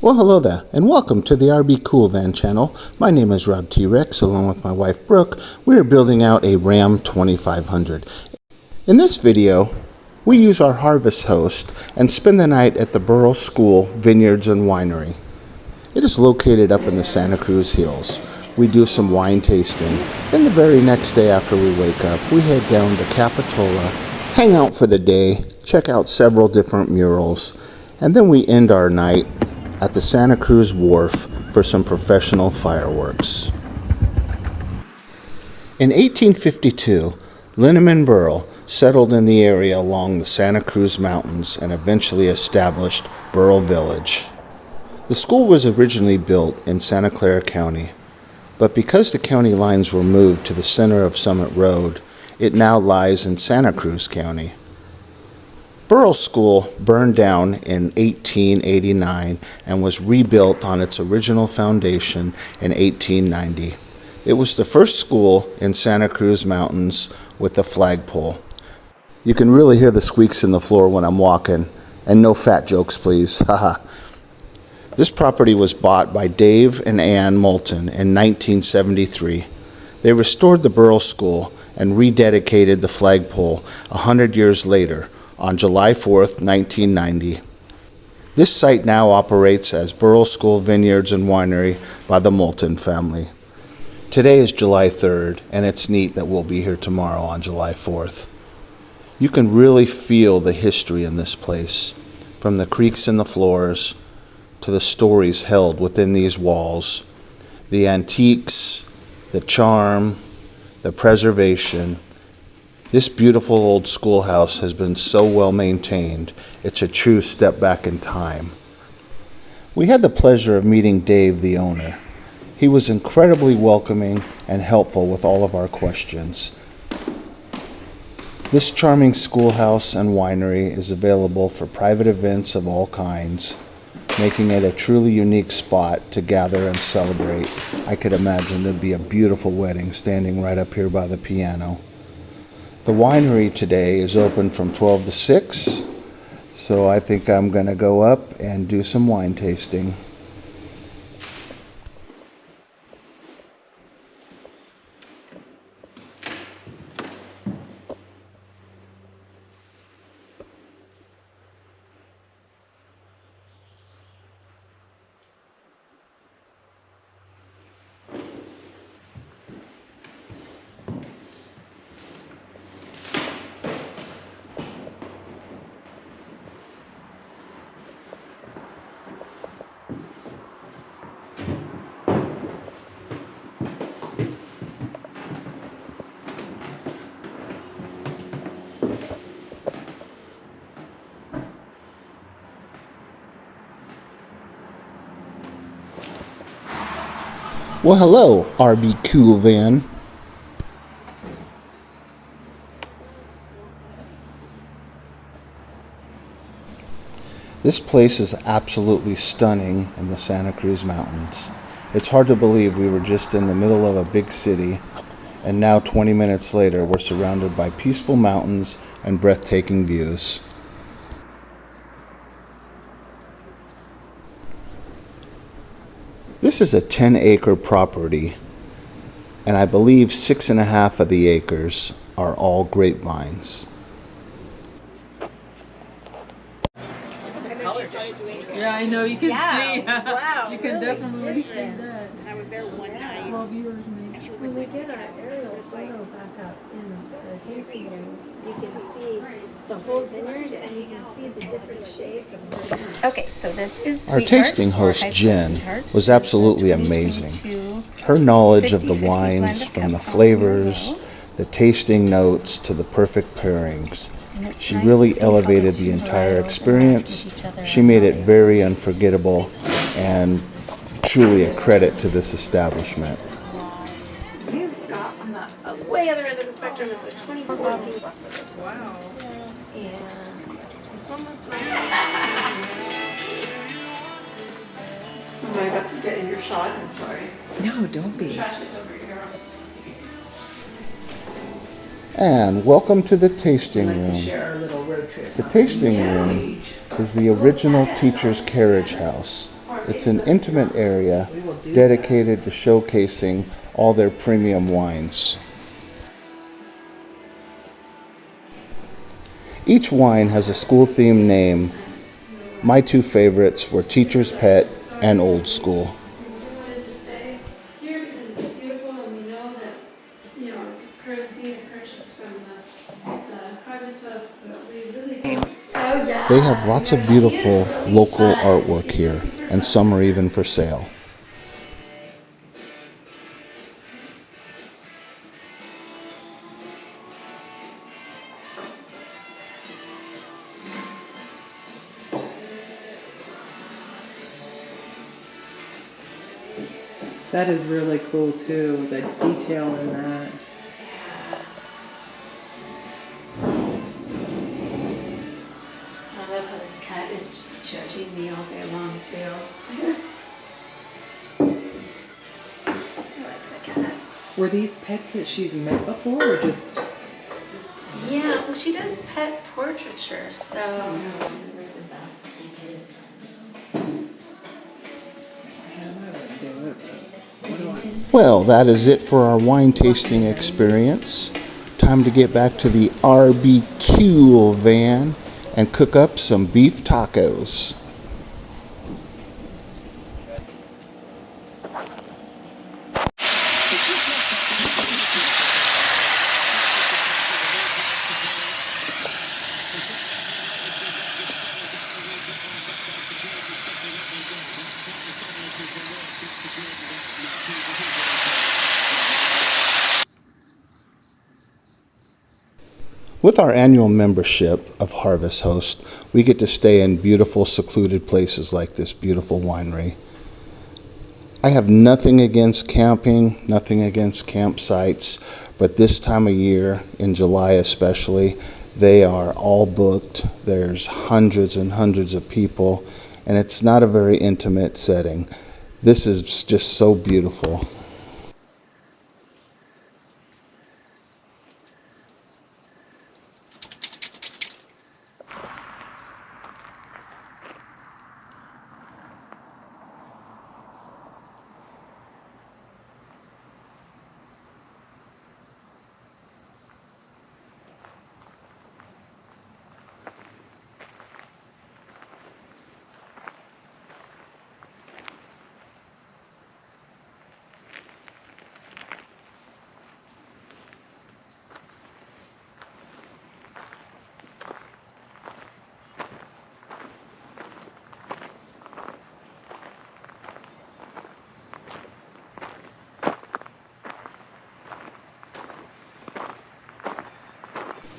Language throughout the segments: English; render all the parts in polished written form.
Well, hello there, and welcome to the RB Cool Van channel. My name is Rob T-Rex, along with my wife Brooke. We are building out a Ram 2500. In this video, we use our harvest host and spend the night at the Burrell School Vineyards and Winery. It is located up in the Santa Cruz Hills. We do some wine tasting. Then the very next day after we wake up, we head down to Capitola, hang out for the day, check out several different murals, and then we end our night at the Santa Cruz Wharf for some professional fireworks. In 1852, Linneman Burrell settled in the area along the Santa Cruz Mountains and eventually established Burrell Village. The school was originally built in Santa Clara County, but because the county lines were moved to the center of Summit Road, it now lies in Santa Cruz County. Burrell School burned down in 1889 and was rebuilt on its original foundation in 1890. It was the first school in Santa Cruz Mountains with a flagpole. You can really hear the squeaks in the floor when I'm walking, and no fat jokes, please. Haha. This property was bought by Dave and Ann Moulton in 1973. They restored the Burrell School and rededicated the flagpole 100 years later, on July 4th, 1990. This site now operates as Burrell School Vineyards and Winery by the Moulton family. Today is July 3rd, and it's neat that we'll be here tomorrow on July 4th. You can really feel the history in this place, from the creaks in the floors to the stories held within these walls, the antiques, the charm, the preservation. This beautiful old schoolhouse has been so well maintained, it's a true step back in time. We had the pleasure of meeting Dave, the owner. He was incredibly welcoming and helpful with all of our questions. This charming schoolhouse and winery is available for private events of all kinds, making it a truly unique spot to gather and celebrate. I could imagine there'd be a beautiful wedding standing right up here by the piano. The winery today is open from 12 to 6, so I think I'm going to go up and do some wine tasting. Well, hello, RB Cool Van. This place is absolutely stunning in the Santa Cruz Mountains. It's hard to believe we were just in the middle of a big city, and now 20 minutes later we're surrounded by peaceful mountains and breathtaking views. This is a 10-acre property, and I believe 6.5 of the acres are all grapevines. Yeah, I know. You can see. Wow. You can really definitely see different. that. I was there one night. 12 years, maybe. When we get our aerial photo back up in the tasting room, you can see the whole vineyard and you can see the different shades of green. Okay, so this is Our tasting host, Jen, was absolutely amazing. Her knowledge of the wines, from the flavors, the tasting notes, to the perfect pairings. She really elevated the entire experience. She made it very unforgettable and truly a credit to this establishment. You've got on the way other end of the spectrum is the 2014. Wow. And this one was mine. Am I about to get in your shot? I'm sorry. No, don't be. Trash is over here. And welcome to the tasting room. The tasting room is the original teacher's carriage house. It's an intimate area dedicated to showcasing all their premium wines. Each wine has a school-themed name. My two favorites were Teacher's Pet and Old School. Here because it's beautiful and we know that, it's a courtesy to purchase from the harvest house, but we really do. Oh yeah. They have lots of beautiful local artwork here, and some are even for sale. That is really cool too, the detail in that. I love how this cat is just judging me all day long too. I like the cat. Were these pets that she's met before or just? Yeah, well she does pet portraiture, so. Well, that is it for our wine tasting experience. Time to get back to the RBQ van and cook up some beef tacos. With our annual membership of Harvest Host, we get to stay in beautiful, secluded places like this beautiful winery. I have nothing against camping, nothing against campsites, but this time of year, in July especially, they are all booked. There's hundreds and hundreds of people, and it's not a very intimate setting. This is just so beautiful.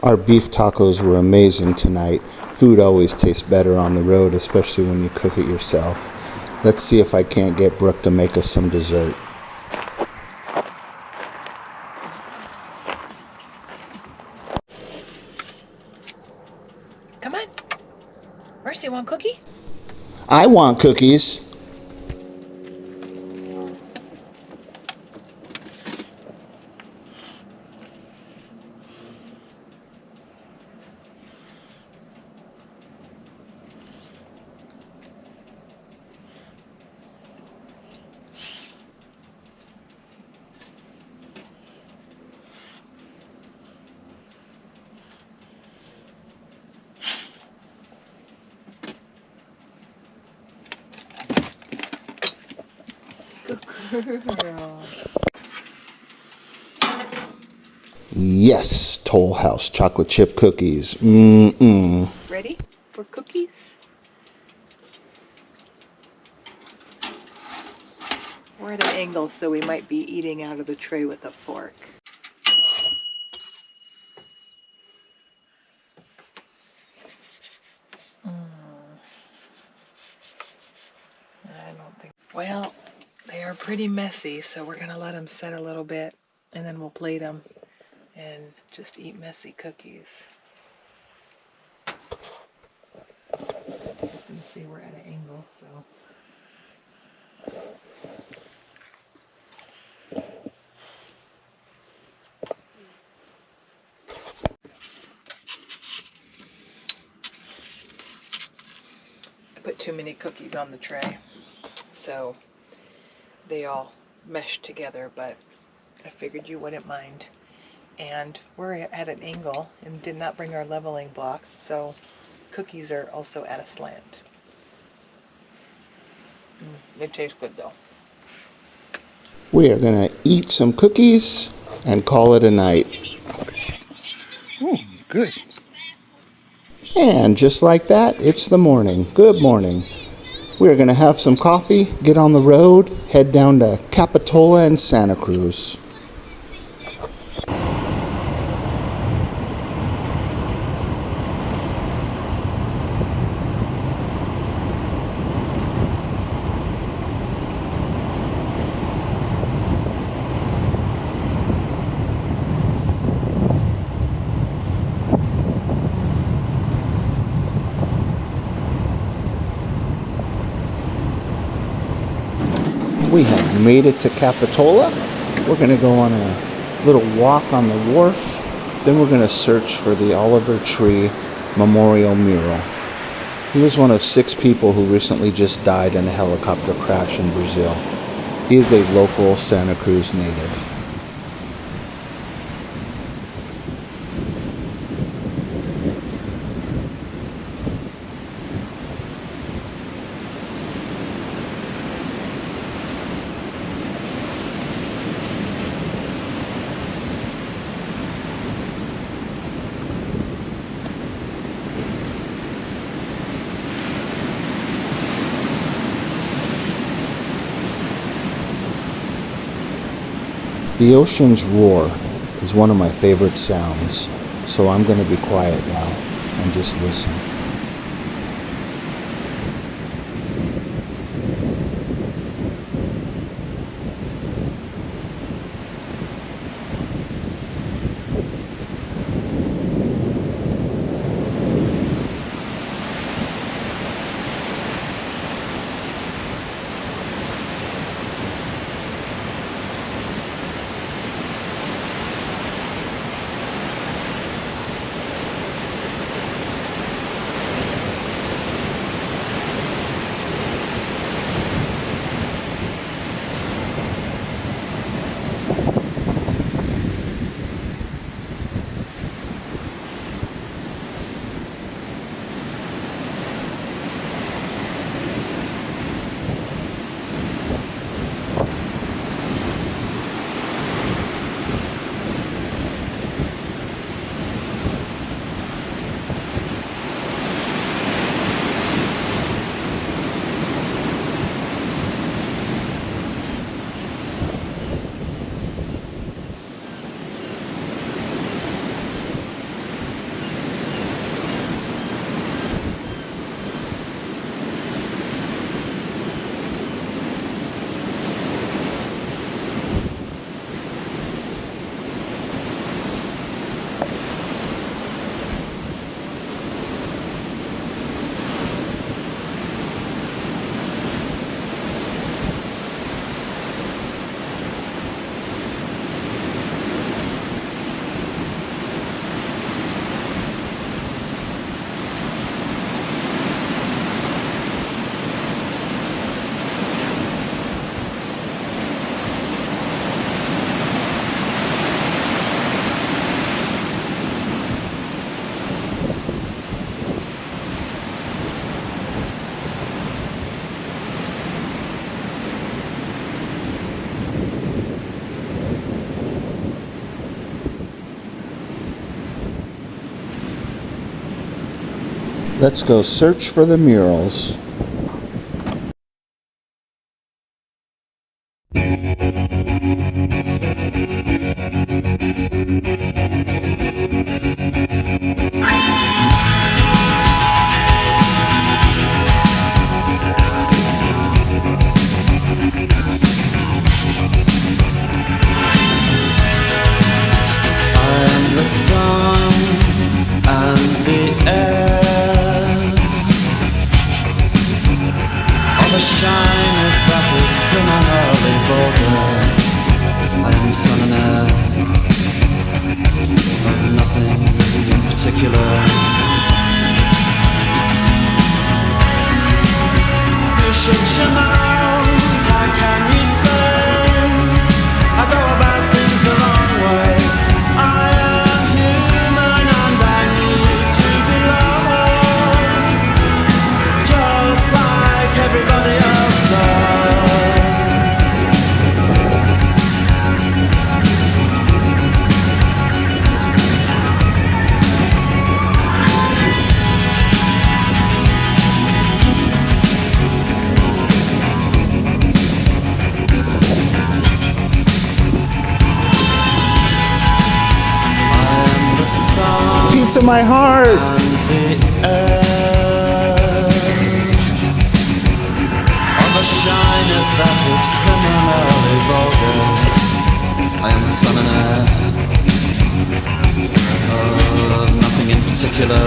Our beef tacos were amazing tonight. Food always tastes better on the road, especially when you cook it yourself. Let's see if I can't get Brooke to make us some dessert. Come on. Mercy, want cookie? I want cookies. Yes, Toll House chocolate chip cookies. Ready for cookies? We're at an angle, so we might be eating out of the tray with a fork. I don't think. Well, they are pretty messy, so we're gonna let them set a little bit, and then we'll plate them and just eat messy cookies. Just gonna see we're at an angle, so. I put too many cookies on the tray. so they all mesh together, but I figured you wouldn't mind. And we're at an angle and did not bring our leveling blocks, so cookies are also at a slant. They taste good though. We are going to eat some cookies and call it a night. Good. And just like that, it's the morning. Good morning. We're going to have some coffee, get on the road, head down to Capitola and Santa Cruz. We have made it to Capitola. We're going to go on a little walk on the wharf. Then we're going to search for the Oliver Tree Memorial Mural. He was one of 6 people who recently just died in a helicopter crash in Brazil. He is a local Santa Cruz native. The ocean's roar is one of my favorite sounds, so I'm going to be quiet now and just listen. Let's go search for the murals. I'm the sun and the air. All the shyness that is criminally vulgar. I am the sun and air of nothing in particular. You should chill out. of my heart. And the air of a shyness that is criminally vulgar. I am the son and heir of nothing in particular.